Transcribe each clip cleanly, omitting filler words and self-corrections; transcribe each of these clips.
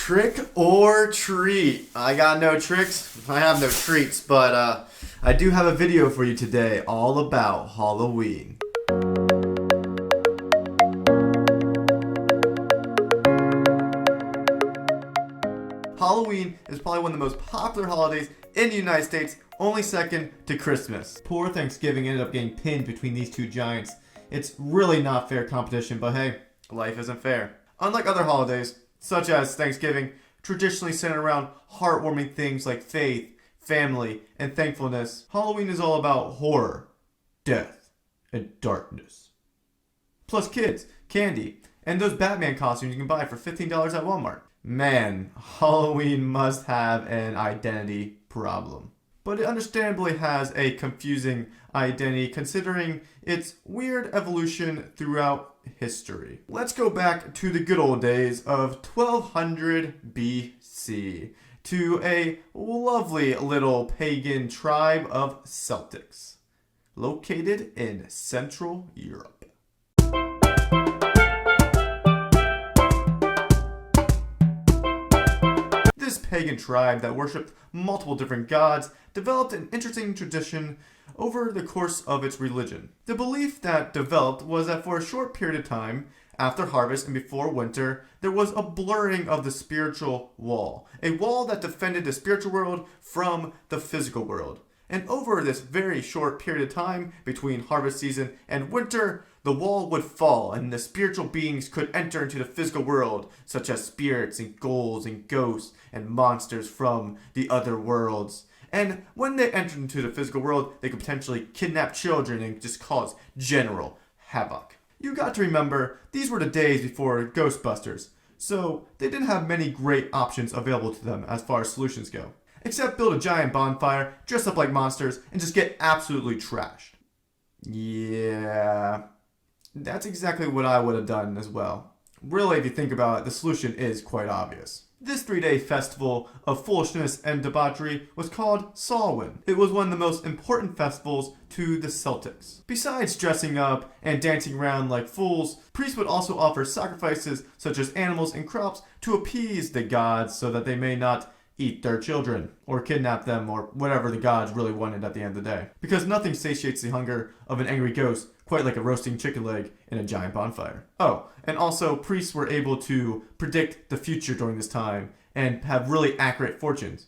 Trick or treat. I got no tricks, I have no treats, but I do have a video for you today all about Halloween. Halloween is probably one of the most popular holidays in the United States, only second to Christmas. Poor Thanksgiving ended up getting pinned between these two giants. It's really not fair competition, but hey, life isn't fair. Unlike other holidays, such as Thanksgiving, traditionally centered around heartwarming things like faith, family, and thankfulness, Halloween is all about horror, death, and darkness. Plus kids, candy, and those Batman costumes you can buy for $15 at Walmart. Man, Halloween must have an identity problem. But it understandably has a confusing identity considering its weird evolution throughout history. Let's go back to the good old days of 1200 BC to a lovely little pagan tribe of Celtics located in Central Europe. This pagan tribe that worshipped multiple different gods developed an interesting tradition over the course of its religion. The belief that developed was that for a short period of time, after harvest and before winter, there was a blurring of the spiritual wall. A wall that defended the spiritual world from the physical world. And over this very short period of time between harvest season and winter, the wall would fall and the spiritual beings could enter into the physical world, such as spirits and ghouls and ghosts and monsters from the other worlds. And when they entered into the physical world, they could potentially kidnap children and just cause general havoc. You got to remember, these were the days before Ghostbusters, so they didn't have many great options available to them as far as solutions go. Except build a giant bonfire, dress up like monsters, and just get absolutely trashed. Yeah, that's exactly what I would have done as well. Really, if you think about it, the solution is quite obvious. This 3-day festival of foolishness and debauchery was called Sawwin. It was one of the most important festivals to the Celtics. Besides dressing up and dancing around like fools, priests would also offer sacrifices such as animals and crops to appease the gods so that they may not eat their children, or kidnap them, or whatever the gods really wanted at the end of the day. Because nothing satiates the hunger of an angry ghost quite like a roasting chicken leg in a giant bonfire. Oh, and also priests were able to predict the future during this time and have really accurate fortunes.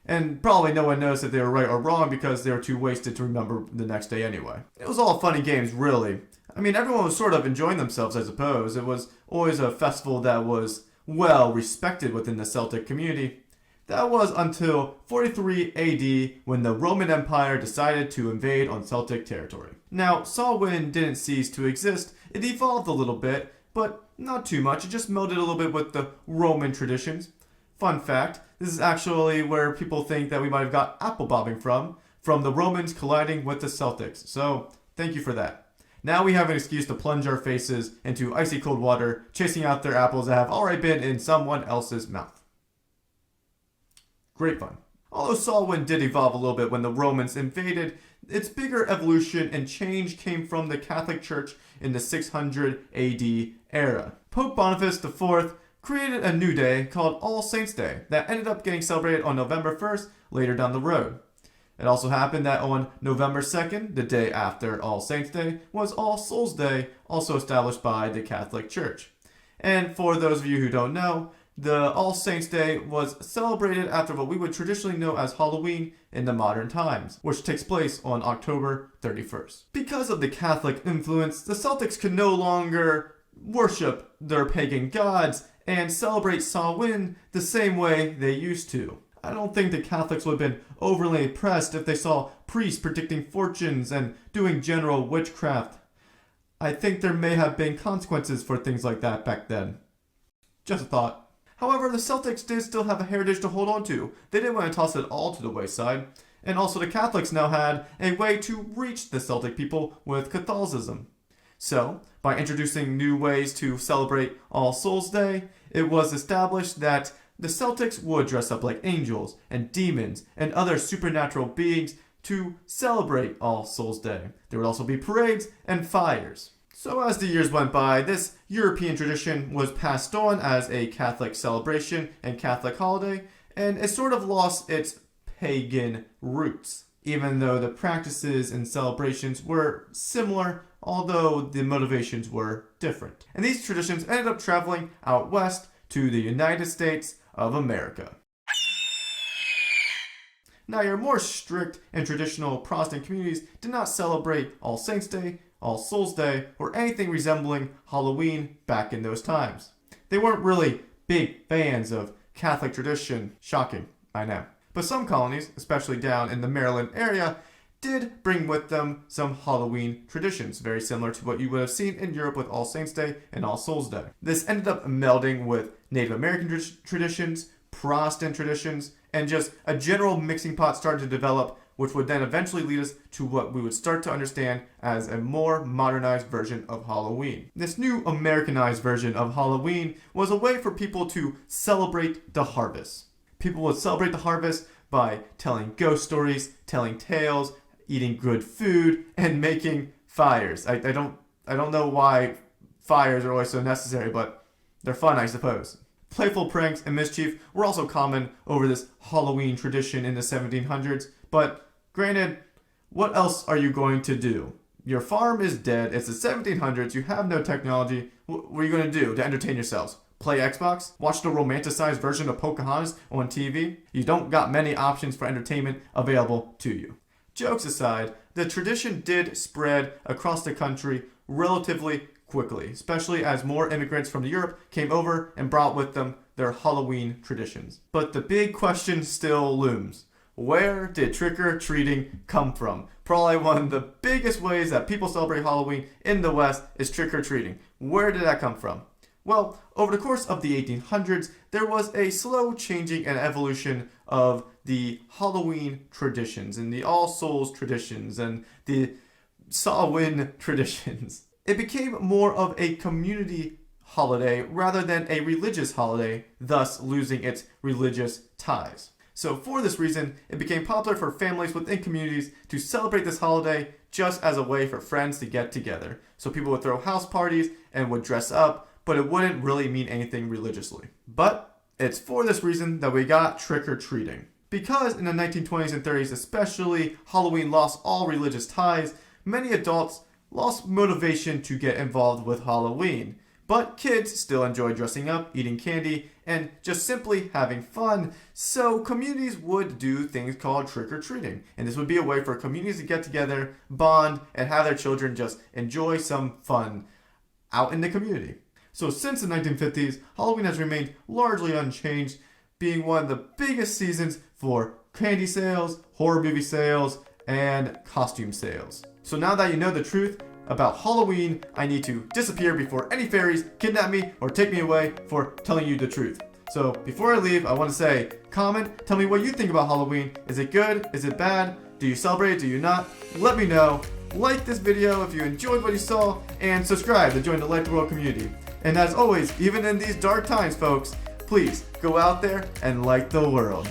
And probably no one knows if they were right or wrong because they were too wasted to remember the next day anyway. It was all fun and games, really. I mean, everyone was sort of enjoying themselves, I suppose. It was always a festival that was well respected within the Celtic community. That was until 43 AD when the Roman Empire decided to invade on Celtic territory. Now, Sawwin didn't cease to exist. It evolved a little bit, but not too much. It just melded a little bit with the Roman traditions. Fun fact, this is actually where people think that we might have got apple bobbing from the Romans colliding with the Celtics. So, thank you for that. Now we have an excuse to plunge our faces into icy cold water, chasing out their apples that have already been in someone else's mouth. Great fun. Although Sawwin did evolve a little bit when the Romans invaded, its bigger evolution and change came from the Catholic Church in the 600 AD era. Pope Boniface IV created a new day called All Saints' Day that ended up getting celebrated on November 1st later down the road. It also happened that on November 2nd, the day after All Saints' Day, was All Souls' Day, also established by the Catholic Church. And for those of you who don't know, the All Saints' Day was celebrated after what we would traditionally know as Halloween in the modern times, which takes place on October 31st. Because of the Catholic influence, the Celtics could no longer worship their pagan gods and celebrate Sawwin the same way they used to. I don't think the Catholics would have been overly impressed if they saw priests predicting fortunes and doing general witchcraft. I think there may have been consequences for things like that back then. Just a thought. However, the Celtics did still have a heritage to hold on to. They didn't want to toss it all to the wayside. And also the Catholics now had a way to reach the Celtic people with Catholicism. So, by introducing new ways to celebrate All Souls' Day, it was established that the Celtics would dress up like angels and demons and other supernatural beings to celebrate All Souls' Day. There would also be parades and fires. So as the years went by, this European tradition was passed on as a Catholic celebration and Catholic holiday, and it sort of lost its pagan roots, even though the practices and celebrations were similar, although the motivations were different. And these traditions ended up traveling out west to the United States of America. Now, your more strict and traditional Protestant communities did not celebrate All Saints' Day, All Souls' Day, or anything resembling Halloween back in those times. They weren't really big fans of Catholic tradition. Shocking, I know. But some colonies, especially down in the Maryland area, did bring with them some Halloween traditions, very similar to what you would have seen in Europe with All Saints' Day and All Souls' Day. This ended up melding with Native American traditions, Protestant traditions, and just a general mixing pot started to develop, which would then eventually lead us to what we would start to understand as a more modernized version of Halloween. This new Americanized version of Halloween was a way for people to celebrate the harvest. People would celebrate the harvest by telling ghost stories, telling tales, eating good food, and making fires. I don't know why fires are always so necessary, but they're fun, I suppose. Playful pranks and mischief were also common over this Halloween tradition in the 1700s, but granted, what else are you going to do? Your farm is dead, it's the 1700s, you have no technology, what are you going to do to entertain yourselves? Play Xbox? Watch the romanticized version of Pocahontas on TV? You don't got many options for entertainment available to you. Jokes aside, the tradition did spread across the country relatively quickly, especially as more immigrants from Europe came over and brought with them their Halloween traditions. But the big question still looms. Where did trick-or-treating come from? Probably one of the biggest ways that people celebrate Halloween in the West is trick-or-treating. Where did that come from? Well, over the course of the 1800s, there was a slow changing and evolution of the Halloween traditions and the All Souls traditions and the Sawwin traditions. It became more of a community holiday rather than a religious holiday, thus losing its religious ties. So for this reason, it became popular for families within communities to celebrate this holiday just as a way for friends to get together. So people would throw house parties and would dress up, but it wouldn't really mean anything religiously. But it's for this reason that we got trick-or-treating. Because in the 1920s and 30s especially, Halloween lost all religious ties, many adults lost motivation to get involved with Halloween. But kids still enjoy dressing up, eating candy, and just simply having fun. So communities would do things called trick-or-treating. And this would be a way for communities to get together, bond, and have their children just enjoy some fun out in the community. So since the 1950s, Halloween has remained largely unchanged, being one of the biggest seasons for candy sales, horror movie sales, and costume sales. So now that you know the truth about Halloween, I need to disappear before any fairies kidnap me or take me away for telling you the truth. So before I leave, I want to say, comment, tell me what you think about Halloween. Is it good? Is it bad? Do you celebrate it? Do you not? Let me know. Like this video if you enjoyed what you saw, and subscribe to join the Light the World community. And as always, even in these dark times, folks, please go out there and light the world.